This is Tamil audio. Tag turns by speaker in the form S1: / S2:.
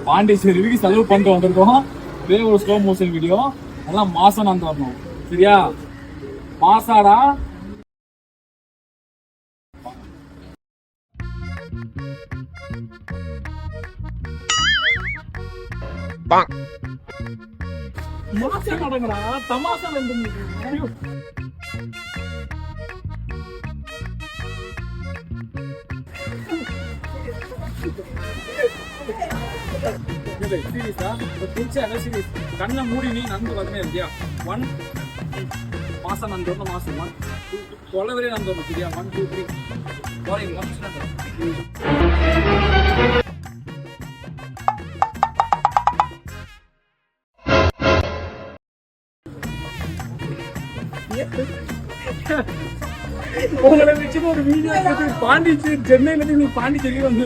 S1: பாண்டிச்சேரிக்கு செலவு பண்ணிட்டு வந்திருக்கோம். இதே ஒரு ஸ்லோ மோஷன் வீடியோ. நல்லா மாசம் நான் வரணும். சரியா? மாசாடா. மாசம் நடங்கடா. தமாசா வந்து கண்ணை மூடி நீ நந்து வரமே இல்லையா? 1 மாசம் நந்து வரணும். மாசம் 1 கொலவரே நந்து வரணும். சரியா? 1 2 3 போறீங்க. உங்களை வச்சு ஒரு வீடியோ பாண்டிச்சேரி சென்னையில இருந்து பாண்டிச்சேரி வந்து